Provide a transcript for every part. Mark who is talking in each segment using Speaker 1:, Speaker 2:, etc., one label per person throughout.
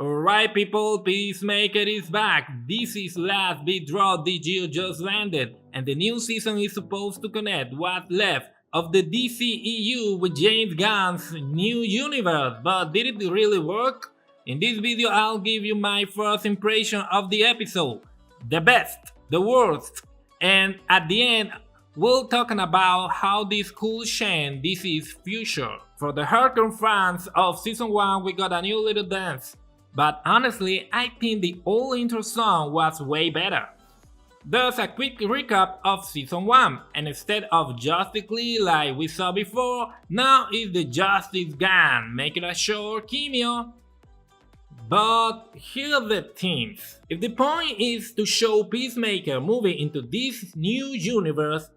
Speaker 1: Alright people, Peacemaker is back. This is last big draw DGO just landed, and the new season is supposed to connect what's left of the DCEU with James Gunn's new universe, but did it really work? In this video I'll give you my first impression of the episode, the best, the worst, and at the end we'll talking about how this could change DC's future. For the hardcore fans of season 1 we got a new little dance. But honestly, I think the old intro song was way better. There's a quick recap of season 1, and instead of Justice League like we saw before, now it's the Justice Gunn, making a short cameo. But here are the things. If the point is to show Peacemaker moving into this new universe,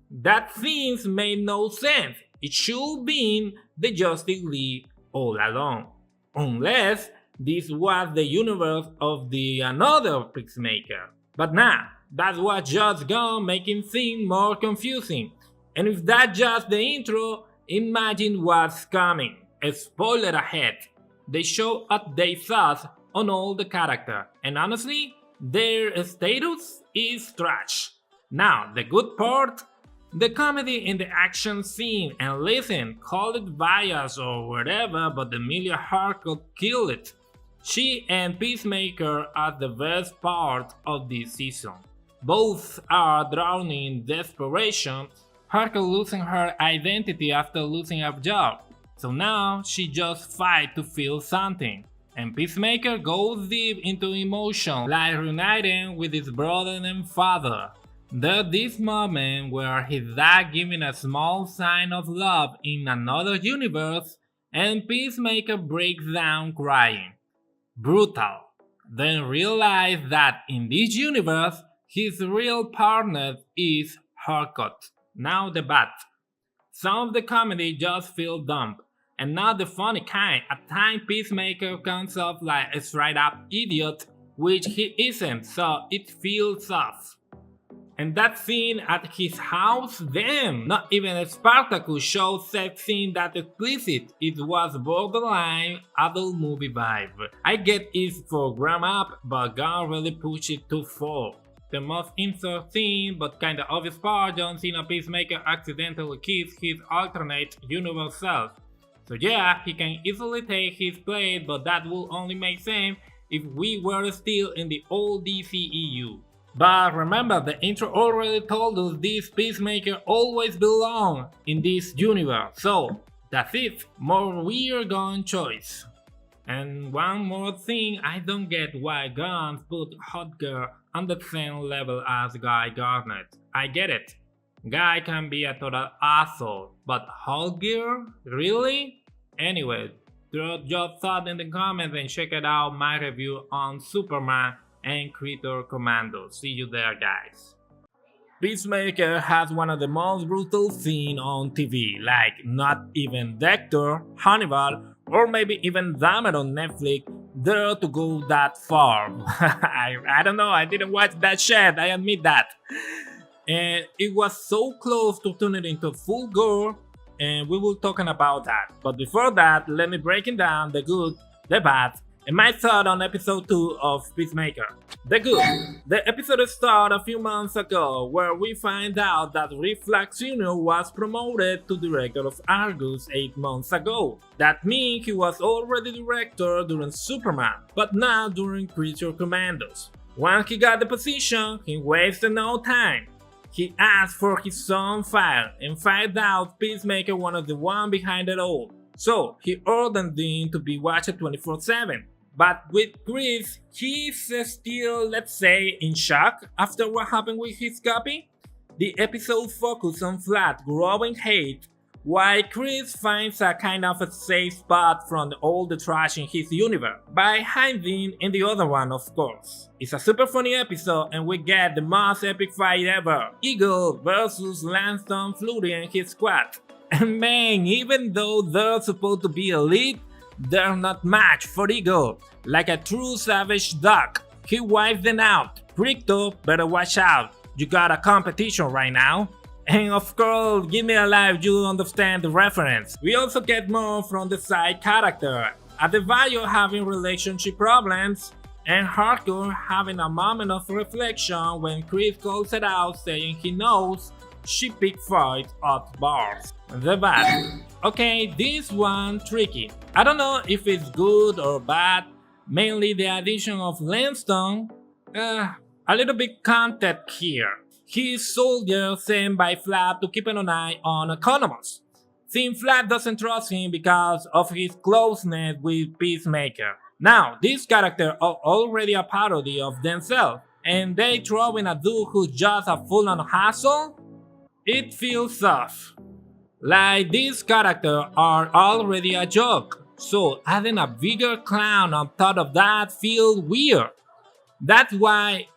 Speaker 1: that seems made no sense. It should be the Justice League all along. Unless this was the universe of the another Peacemaker. But nah, that's what just gone making things more confusing. And if that's just the intro, imagine what's coming. A spoiler ahead. They show update thoughts on all the characters, and honestly, their status is trash. Now, the good part? The comedy in the action scene, and listen, call it bias or whatever, but Emilia Harcourt killed it. She and Peacemaker are the best part of this season. Both are drowning in desperation, Harcourt losing her identity after losing her job. So now she just fights to feel something. And Peacemaker goes deep into emotion, like reuniting with his brother and father. There's this moment where his dad giving a small sign of love in another universe, and Peacemaker breaks down crying. Brutal. Then realize that in this universe, his real partner is Harcourt. Now the bad. Some of the comedy just feels dumb, and not the funny kind. At times Peacemaker comes off like a straight up idiot, which he isn't, so it feels off. And that scene at his house, damn! Not even a Spartacus shows sex scene that explicit. It was borderline adult movie vibe. I get it's for grown up, but Gunn really pushed it too far. The most insert scene, but kinda obvious part, John Cena Peacemaker accidentally kills his alternate universe self. So yeah, he can easily take his place, but that will only make sense if we were still in the old DCEU. But remember, the intro already told us this Peacemaker always belongs in this universe, so that's it, more weird Gunn choice. And one more thing, I don't get why Gunn put Hot Girl on the same level as Guy Gardner. I get it, Guy can be a total asshole, but Hot Girl? Really? Anyway, throw your thoughts in the comments and check it out my review on Superman and Creator Commando. See you there, guys. Peacemaker has one of the most brutal scenes on TV, like not even Dexter, Hannibal, or maybe even Dahmer on Netflix dare to go that far. I don't know, I didn't watch that shit, I admit that. And it was so close to turning into full gore, and we will talking about that. But before that, let me breaking down the good, the bad, and my thought on episode 2 of Peacemaker. The good. The episode started a few months ago where we find out that Rick Flag Jr. was promoted to director of Argus 8 months ago. That means he was already director during Superman, but not during Creature Commandos. Once he got the position, he wasted no time. He asked for his own file and found out Peacemaker was the one behind it all. So he ordered him to be watched 24/7. But with Chris, he's still, let's say, in shock after what happened with his copy. The episode focused on Flat growing hate, while Chris finds a kind of a safe spot from all the trash in his universe, by hiding in the other one, of course. It's a super funny episode, and we get the most epic fight ever. Eagle versus Lanston Flurry and his squad. And man, even though they're supposed to be elite, they're not matched for Eagle. Like a true savage dog, he wipes them out. Crypto, better watch out, you got a competition right now. And of course, give me a life you understand the reference. We also get more from the side character. Adebayo having relationship problems, and Hardcore having a moment of reflection when Chris calls it out saying he knows she picked fights at bars. The bad. Okay, this one tricky. I don't know if it's good or bad, mainly the addition of Lanston. A little bit context here. He's soldier sent by Flap to keep an eye on Economos. Since Flap doesn't trust him because of his closeness with Peacemaker. Now, this character are already a parody of themselves, and they throw in a dude who's just a full-on hassle? It feels off. Like these characters are already a joke, so adding a bigger clown on top of that feels weird. That's why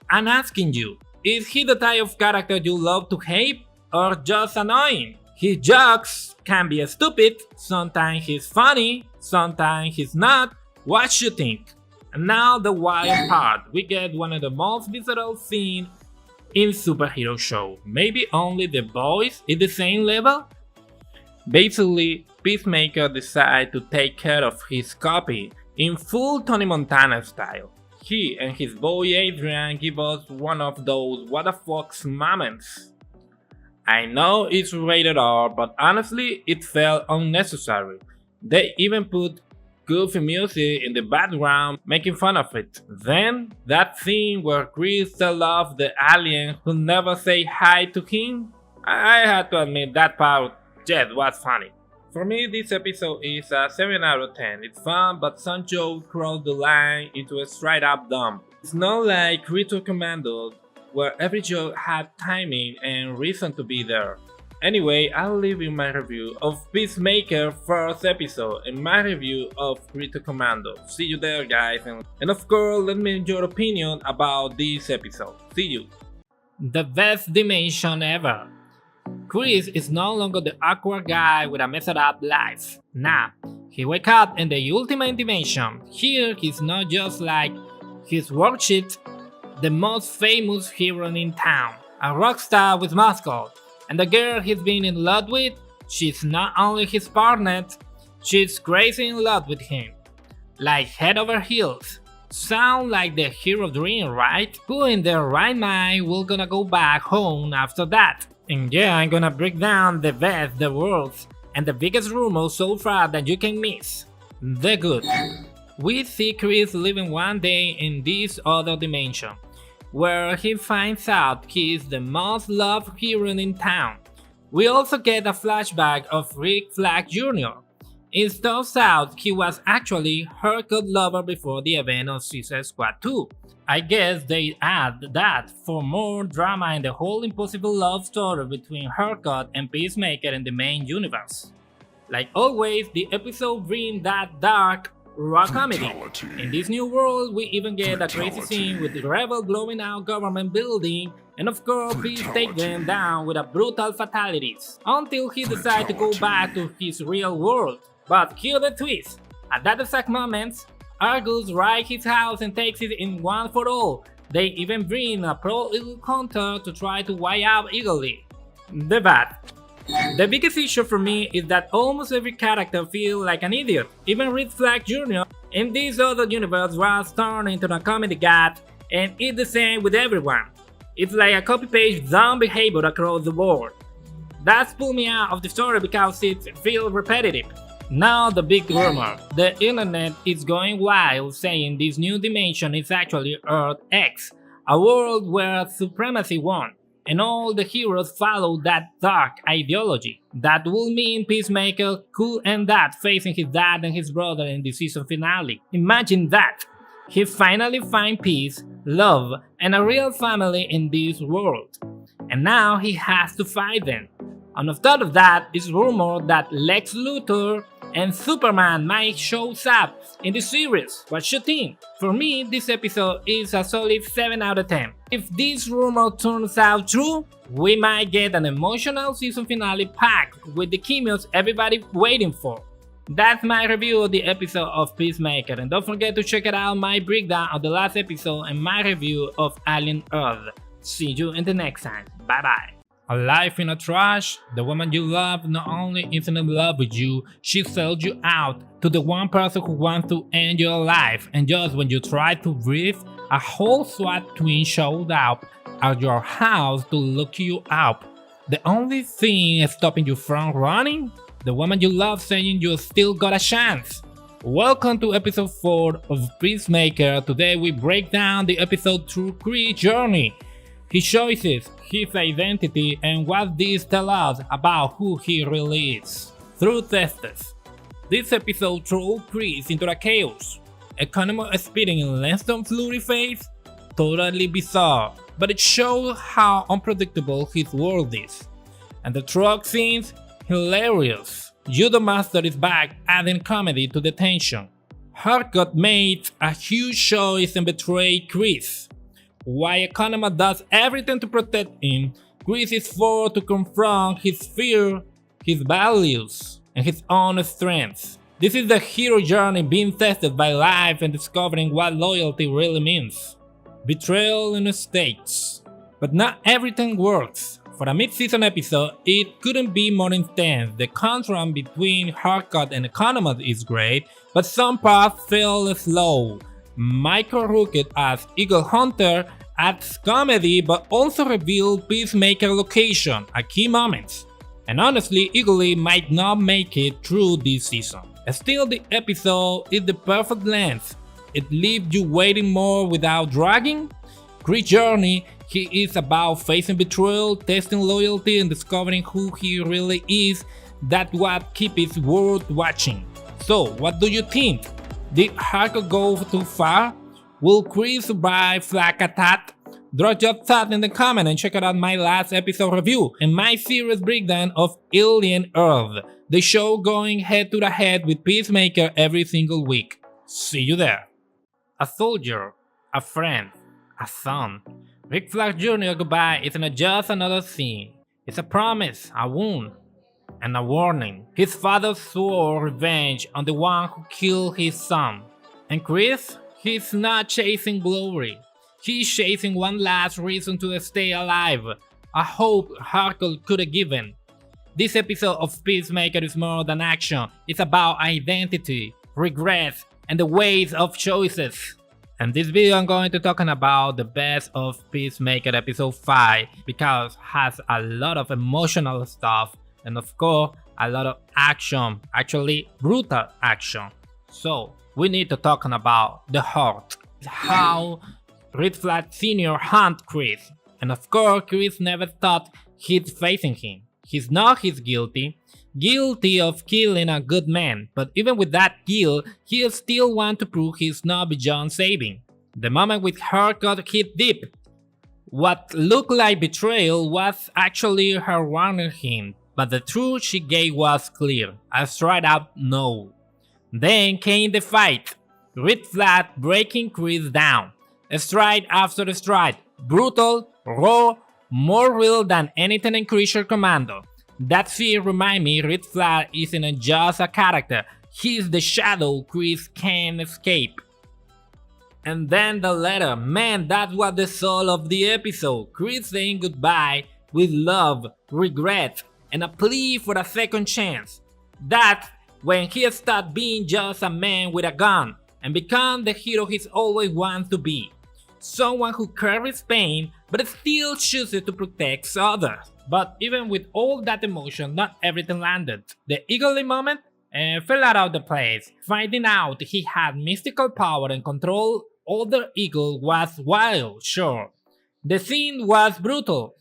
Speaker 1: I'm asking you, is he the type of character you love to hate or just annoying? His jokes can be stupid, sometimes he's funny, sometimes he's not. What you think? And now the wild part, we get one of the most visceral scenes in superhero show. Maybe only The Boys is the same level? Basically, Peacemaker decides to take care of his copy in full Tony Montana style. He and his boy Adrian give us one of those what the fuck's moments. I know it's rated R, but honestly it felt unnecessary. They even put goofy music in the background making fun of it. Then, that scene where Chris tells off the alien who never say hi to him? I had to admit that part just was funny. For me, this episode is a 7 out of 10. It's fun, but some jokes cross the line into a straight up dump. It's not like Return Commando, where every joke had timing and reason to be there. Anyway, I'll leave you my review of Peacemaker first episode and my review of Return Commando. See you there, guys, and of course, let me know your opinion about this episode. See you. The best dimension ever. Chris is no longer the awkward guy with a messed up life. Nah, he wakes up in the ultimate dimension. Here, he's not just like he's worshipped the most famous hero in town, a rock star with muscles. And the girl he's been in love with, she's not only his partner, she's crazy in love with him. Like head over heels. Sound like the hero dream, right? Who in their right mind will gonna go back home after that? And yeah, I'm gonna break down the best, the worst, and the biggest rumor so far that you can miss. The good. We see Chris living one day in this other dimension, where he finds out he is the most loved hero in town. We also get a flashback of Rick Flag Jr. It turns out he was actually her good lover before the event of Suicide Squad 2. I guess they add that for more drama in the whole impossible love story between Haircut and Peacemaker in the main universe. Like always, the episode brings that dark, raw comedy. In this new world, we even get a crazy scene with the rebel blowing out government building, and of course Peace take them down with a brutal fatalities, until he decides to go back to his real world. But here's the twist. At that exact moment, Argus raids his house and takes it in one for all. They even bring a pro-Eagle hunter to try to wipe out Eagly. The bad. The biggest issue for me is that almost every character feels like an idiot. Even Rick Flag Jr. in this other universe was turned into a comedy god, and it's the same with everyone. It's like a copy-paste dumb behavior across the board. That's pulled me out of the story because it feels repetitive. Now the big rumor. The internet is going wild saying this new dimension is actually Earth X, a world where supremacy won, and all the heroes follow that dark ideology. That will mean Peacemaker could end up facing his dad and his brother in the season finale. Imagine that! He finally finds peace, love, and a real family in this world. And now he has to fight them. On top of that, it's rumored that Lex Luthor and Superman might show up in the series. What you think? For me, this episode is a solid 7 out of 10. If this rumor turns out true, we might get an emotional season finale packed with the cameos everybody waiting for. That's my review of the episode of Peacemaker, and don't forget to check out my breakdown of the last episode and my review of Alien Earth. See you in the next time. Bye bye. A life in a trash, the woman you love not only isn't in love with you, she sells you out to the one person who wants to end your life, and just when you try to breathe, a whole SWAT team showed up at your house to look you up. The only thing stopping you from running? The woman you love saying you still got a chance. Welcome to episode 4 of Peacemaker. Today we break down the episode through Chris' journey, his choices, his identity, and what these tell us about who he really is. Through tests, this episode threw Chris into the chaos. Economy speeding in Lanston's flurry face? Totally bizarre, but it shows how unpredictable his world is. And the truck scenes? Hilarious. Judo Master is back, adding comedy to the tension. Harcourt made a huge choice and betrayed Chris. While Economy does everything to protect him, Chris is forced to confront his fear, his values, and his own strengths. This is the hero journey being tested by life and discovering what loyalty really means. Betrayal in stakes. But not everything works. For a mid-season episode, it couldn't be more intense. The contrast between Harcourt and Economy is great, but some parts feel slow. Michael Rookett as Eagle Hunter adds comedy but also reveals Peacemaker location, a key moment. And honestly, Eagle might not make it through this season. Still, the episode is the perfect length. It leaves you waiting more without dragging. Chris' journey, he is about facing betrayal, testing loyalty, and discovering who he really is. That's what keeps it worth watching. So, what do you think? Did Harcourt go too far? Will Chris survive Flag Attack? Drop your thoughts in the comment and check out my last episode review and my series breakdown of Alien Earth, the show going head to head with Peacemaker every single week. See you there. A soldier, a friend, a son. Rick Flag Jr. goodbye isn't just another scene. It's a promise, a wound, and a warning. His father swore revenge on the one who killed his son. And Chris? He's not chasing glory. He's chasing one last reason to stay alive. A hope Harcourt could have given. This episode of Peacemaker is more than action. It's about identity, regrets, and the ways of choices. In this video I'm going to talking about the best of Peacemaker episode 5 because it has a lot of emotional stuff and of course a lot of action, actually brutal action. So we need to talking about the heart, how Red Flag Sr. hunt Chris, and of course Chris never thought he'd facing him. He's not guilty of killing a good man, but even with that guilt, he still wants to prove he's not beyond saving. The moment with Harcourt hit deep. What looked like betrayal was actually her warning him, but the truth she gave was clear, a straight up no. Then came the fight. Red Flag breaking Chris down. Stride after stride, brutal, raw, more real than anything in Creature Commando. That fear remind me Red Flag isn't just a character, he's the shadow Chris can't escape. And then the letter, man, that's what the soul of the episode. Chris saying goodbye with love, regret, and a plea for a second chance. That's when he stopped being just a man with a gun and become the hero he's always wanted to be. Someone who carries pain but still chooses to protect others. But even with all that emotion, not everything landed. The Eagle moment fell out of the place. Finding out he had mystical power and control over Eagle was wild, sure. The scene was brutal,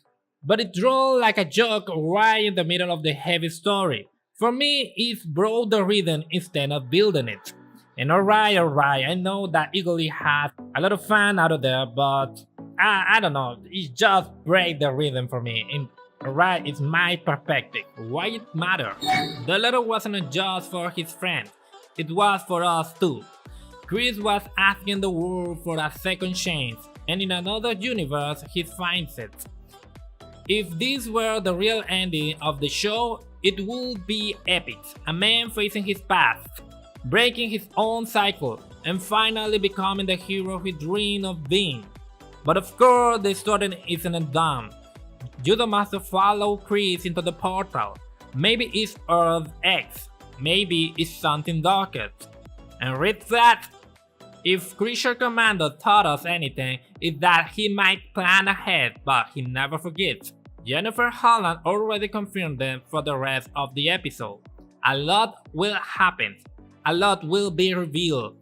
Speaker 1: but it drew like a joke right in the middle of the heavy story. For me, it brought the rhythm instead of building it. And alright, I know that Eagle has a lot of fans out of there, but I don't know, it just breaks the rhythm for me. And alright, it's my perspective. Why it matter? The letter wasn't just for his friend, it was for us too. Chris was asking the world for a second chance, and in another universe, he finds it. If this were the real ending of the show, it would be epic. A man facing his past, breaking his own cycle, and finally becoming the hero he dreamed of being. But of course, the story isn't done. Judo must have followed Chris into the portal. Maybe it's Earth X. Maybe it's something darker. And read that. If Creature Commander taught us anything, it's that he might plan ahead, but he never forgets. Jennifer Holland already confirmed them for the rest of the episode. A lot will happen. A lot will be revealed.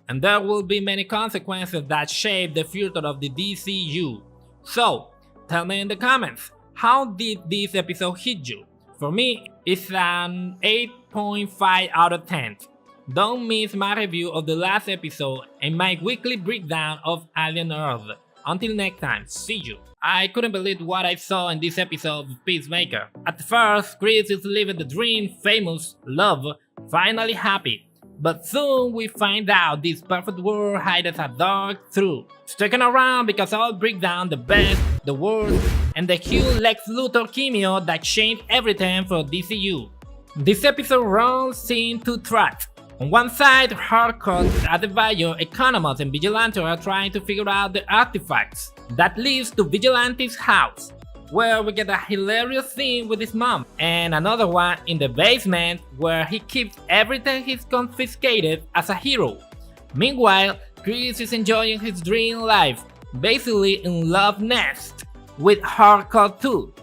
Speaker 1: And there will be many consequences that shape the future of the DCU. So, tell me in the comments, how did this episode hit you? For me, it's an 8.5 out of 10. Don't miss my review of the last episode and my weekly breakdown of Alien Earth. Until next time, see you. I couldn't believe what I saw in this episode of Peacemaker. At first, Chris is living the dream, famous, love, finally happy. But soon we find out this perfect world hides a dark truth. Sticking around because I'll break down the best, the worst, and the huge Lex Luthor cameo that changed everything for DCU. This episode runs in two tracks. On one side, hardcore Adebayo, economists and vigilantes are trying to figure out the artifacts that leads to Vigilante's house, where we get a hilarious scene with his mom, and another one in the basement where he keeps everything he's confiscated as a hero. Meanwhile, Chris is enjoying his dream life, basically in love nest with Hardcore 2.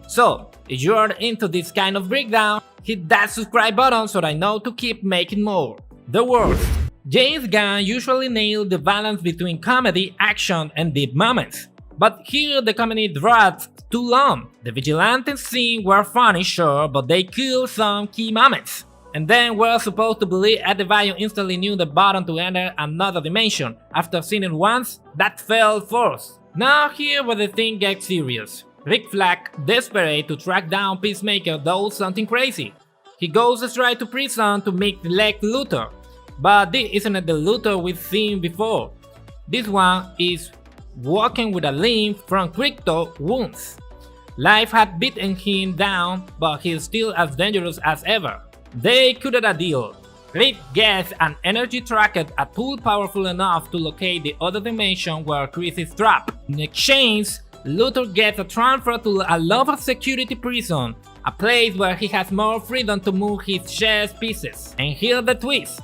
Speaker 1: So, if you're into this kind of breakdown, hit that subscribe button so I know to keep making more. The worst. James Gunn usually nails the balance between comedy, action, and deep moments. But here the comedy drags too long. The vigilante scene were funny, sure, but they killed some key moments. And then we're supposed to believe Adebayo instantly knew the button to enter another dimension. After seeing it once, that felt forced. Now here where the thing gets serious. Rick Flag, desperate to track down Peacemaker, does something crazy. He goes straight to prison to meet Lex Luthor. But this isn't the Luthor we've seen before. This one is walking with a limp from crypto wounds. Life had beaten him down, but he's still as dangerous as ever. They cut a deal. Rick gets an energy tracker, a tool powerful enough to locate the other dimension where Chris is trapped. In exchange, Luthor gets a transfer to a lower security prison, a place where he has more freedom to move his chess pieces. And here's the twist.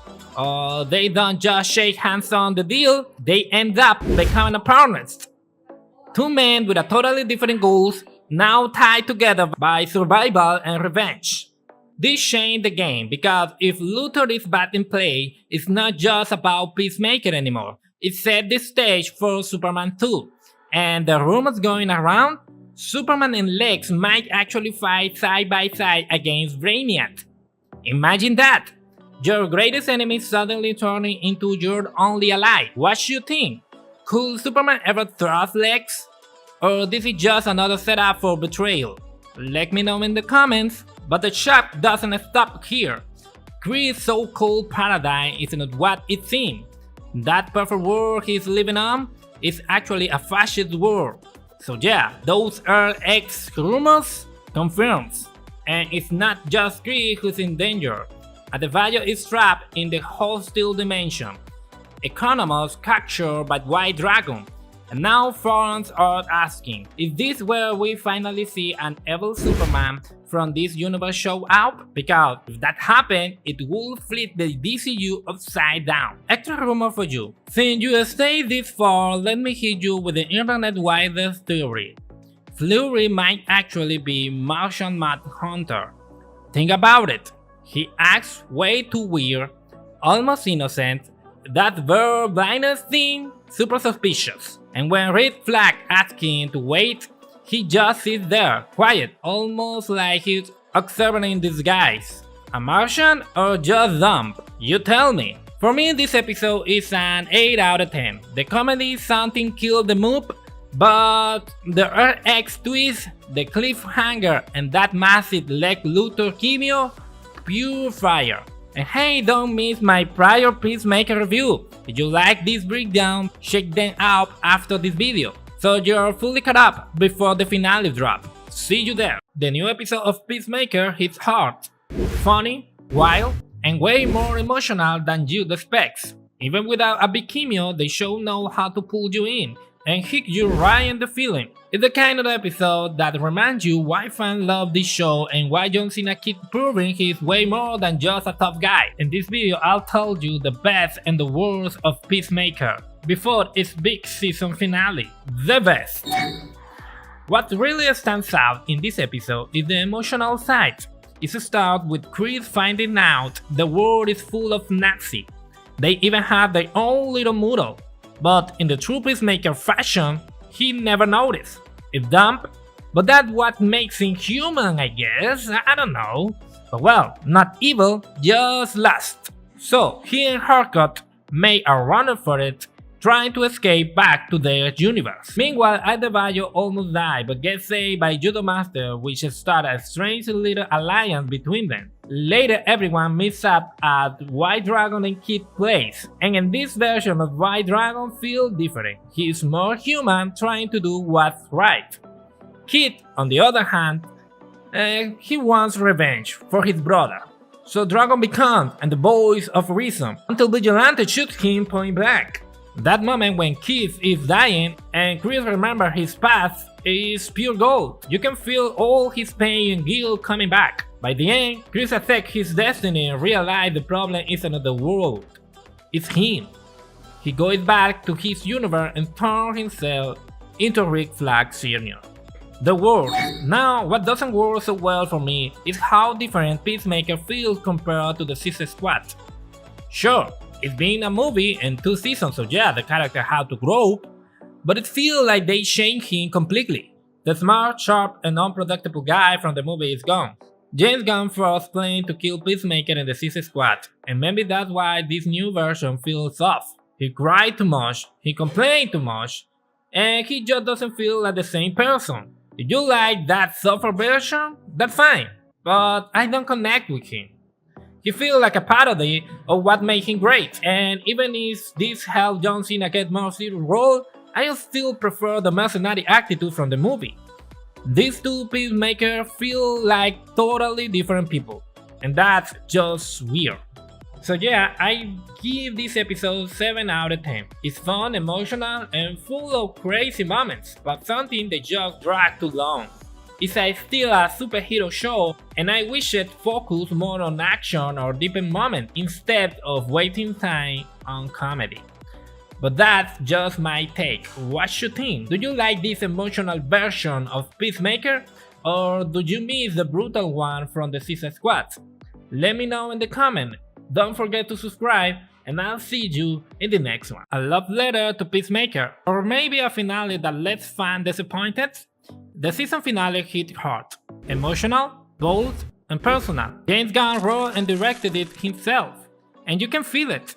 Speaker 1: They don't just shake hands on the deal, they end up becoming partners. Two men with a totally different goals, now tied together by survival and revenge. This changed the game because if Luthor is back in play, it's not just about Peacemaker anymore. It set the stage for Superman 2. And the rumors going around, Superman and Lex might actually fight side by side against Brainiac. Imagine that! Your greatest enemy suddenly turning into your only ally. What you think? Could Superman ever trust Lex? Or this is just another setup for betrayal? Let me know in the comments. But the shock doesn't stop here. Chris' so-called paradigm isn't what it seems. That perfect world he's living on is actually a fascist world. So yeah, those are X rumors confirms. And it's not just Chris who's in danger. Adebayo is trapped in the hostile dimension. Economists captured by White Dragon. And now fans are asking, is this where we finally see an evil Superman from this universe show up? Because if that happened, it will flip the DCU upside down. Extra rumor for you. Since you stayed this far, let me hit you with the internet wildest theory. Fleury might actually be Martian Manhunter. Think about it. He acts way too weird, almost innocent. That verb blindness thing, super suspicious. And when Red Flag asks him to wait, he just sits there, quiet, almost like he's observing in disguise. A Martian or just dumb? You tell me. For me, this episode is an 8 out of 10. The comedy something killed the mood, but the RX twist, the cliffhanger, and that massive Lex Luthor cameo, pure fire. And hey, don't miss my prior Peacemaker review. If you like this breakdown, check them out after this video, so you're fully caught up before the finale drop. See you there. The new episode of Peacemaker hits hard, funny, wild, and way more emotional than you'd expect. Even without a big cameo, the show knows how to pull you in. and hit you right in the feeling. It's the kind of episode that reminds you why fans love this show and why John Cena keeps proving he's way more than just a tough guy. In this video, I'll tell you the best and the worst of Peacemaker before its big season finale. The best. What really stands out in this episode is the emotional side. It starts with Chris finding out the world is full of Nazis. They even have their own little mural. But in the true Peacemaker fashion, he never noticed. It's dumb, but that's what makes him human, I guess. I don't know. But well, not evil, just lost. So he and Harcourt make a run for it, trying to escape back to their universe. Meanwhile, Adebayo almost dies but gets saved by Judo Master, which starts a strange little alliance between them. Later, everyone meets up at White Dragon and Kid place, and in this version of White Dragon feels different. He is more human, trying to do what's right. Kid, on the other hand, he wants revenge for his brother. So Dragon becomes and the voice of reason, until Vigilante shoots him point blank. That moment when Keith is dying and Chris remembers his past is pure gold. You can feel all his pain and guilt coming back. By the end, Chris accepts his destiny and realizes the problem isn't the world, it's him. He goes back to his universe and turns himself into Rick Flag Sr. The world. Now, what doesn't work so well for me is how different Peacemaker feels compared to the Suicide Squad. Sure, it's been a movie and 2 seasons, so yeah, the character had to grow, but it feels like they changed him completely. The smart, sharp, and unpredictable guy from the movie is gone. James Gunn first planned to kill Peacemaker in the Suicide Squad, and maybe that's why this new version feels off. He cried too much, he complained too much, and he just doesn't feel like the same person. If you like that softer version, that's fine, but I don't connect with him. He feels like a parody of what made him great, and even if this helped John Cena get more serious role, I still prefer the mercenary attitude from the movie. These two Peacemakers feel like totally different people, and that's just weird. So yeah, I give this episode 7 out of 10. It's fun, emotional, and full of crazy moments, but something that just dragged too long. It's still a superhero show, and I wish it focused more on action or deeper moments instead of wasting time on comedy. But that's just my take. What you think? Do you like this emotional version of Peacemaker? Or do you miss the brutal one from the Suicide Squad? Let me know in the comment. Don't forget to subscribe, and I'll see you in the next one. A love letter to Peacemaker, or maybe a finale that left fans disappointed? The season finale hit hard, emotional, bold, and personal. James Gunn wrote and directed it himself, and you can feel it.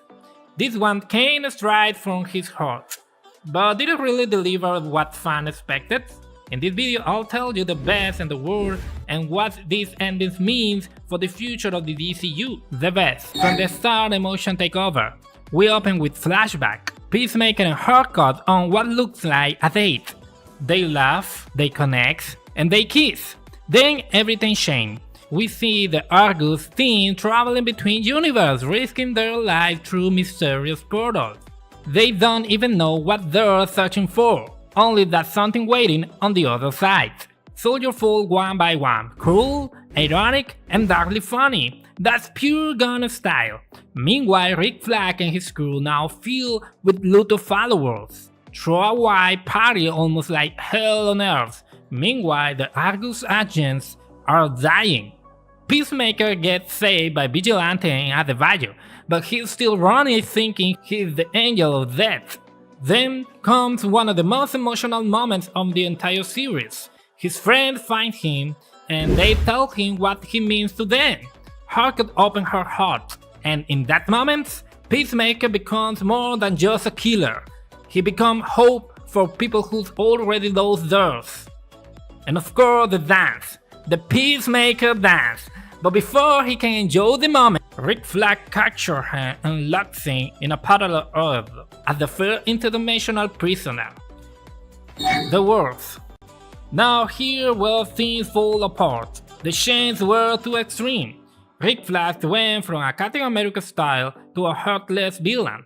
Speaker 1: This one came straight from his heart. But did it really deliver what fans expected? In this video, I'll tell you the best and the worst and what this ending means for the future of the DCU. The best. From the start, emotion take over. We open with flashback, Peacemaker and Harcourt on what looks like a date. They laugh, they connect, and they kiss. Then everything changes. We see the Argus team traveling between universes, risking their lives through mysterious portals. They don't even know what they're searching for, only that something waiting on the other side. Soldier fall one by one, cruel, ironic, and darkly funny. That's pure Gunn style. Meanwhile, Rick Flag and his crew now filled with loot of followers. Throw a wide party almost like hell on earth. Meanwhile, the Argus agents are dying. Peacemaker gets saved by Vigilante and Adebayo, but he's still running thinking he's the angel of death. Then comes one of the most emotional moments of the entire series. His friends find him and they tell him what he means to them. Harcourt opens her heart, and in that moment, Peacemaker becomes more than just a killer. He becomes hope for people who's already lost theirs. And of course the dance, the Peacemaker dance. But before he can enjoy the moment, Rick Flag captures her and locks him in a parallel earth as the first interdimensional prisoner. The worst. Now here where things fall apart. The chains were too extreme. Rick Flag went from a Captain America style to a heartless villain.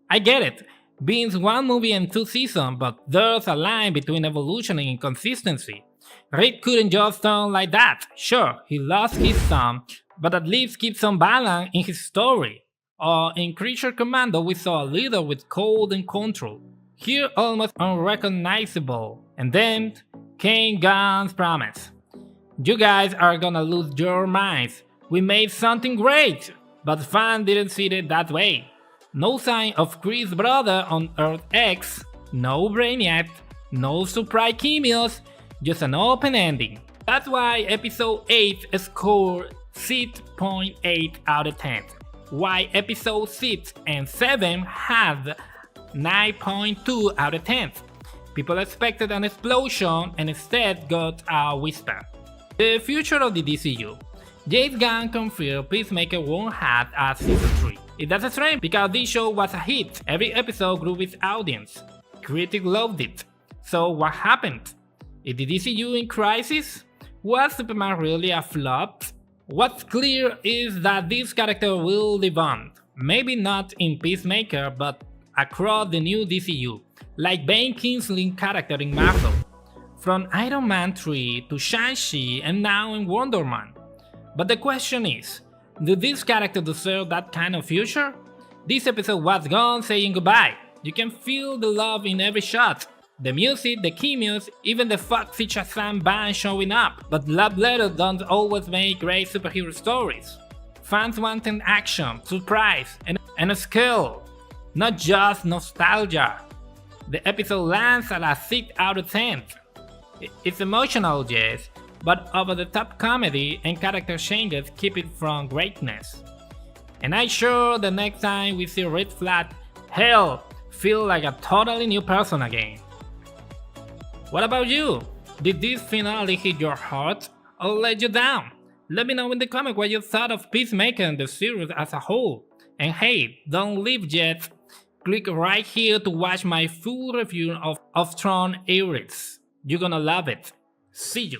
Speaker 1: I get it. Being one movie and 2 seasons, but there's a line between evolution and inconsistency. Reed couldn't just turn like that. Sure, he lost his son, but at least keep some balance in his story. Or in Creature Commando, we saw a leader with code and control. Here, almost unrecognizable. And then came Gunn's promise. You guys are gonna lose your minds. We made something great! But fans didn't see it that way. No sign of Chris' brother on Earth X, no Brainiac, no surprise cameos, just an open ending. That's why episode 8 scored 6.8 out of 10. Why episode 6 and 7 had 9.2 out of 10. People expected an explosion and instead got a whisper. The future of the DCU. James Gunn confirmed Peacemaker won't have a season 3. That's a shame because this show was a hit. Every episode grew with audience. Critics loved it. So what happened? Is the DCU in crisis? Was Superman really a flop? What's clear is that this character will live on. Maybe not in Peacemaker, but across the new DCU, like Ben Kingsley's character in Marvel. From Iron Man 3 to Shang-Chi and now in Wonder Man. But the question is, do this character deserve that kind of future? This episode was Gunn saying goodbye. You can feel the love in every shot. The music, the cameos, even the Foxy Shazam band showing up. But love letters don't always make great superhero stories. Fans want an action, surprise, and a skill, not just nostalgia. The episode lands at a 6 out of 10. It's emotional, yes, but over-the-top comedy and character changes keep it from greatness. And I'm sure the next time we see Red Flag, hell, feel like a totally new person again. What about you? Did this finale hit your heart or let you down? Let me know in the comments what you thought of Peacemaker and the series as a whole. And hey, don't leave yet. Click right here to watch my full review of Tron Ares. You're gonna love it. See you.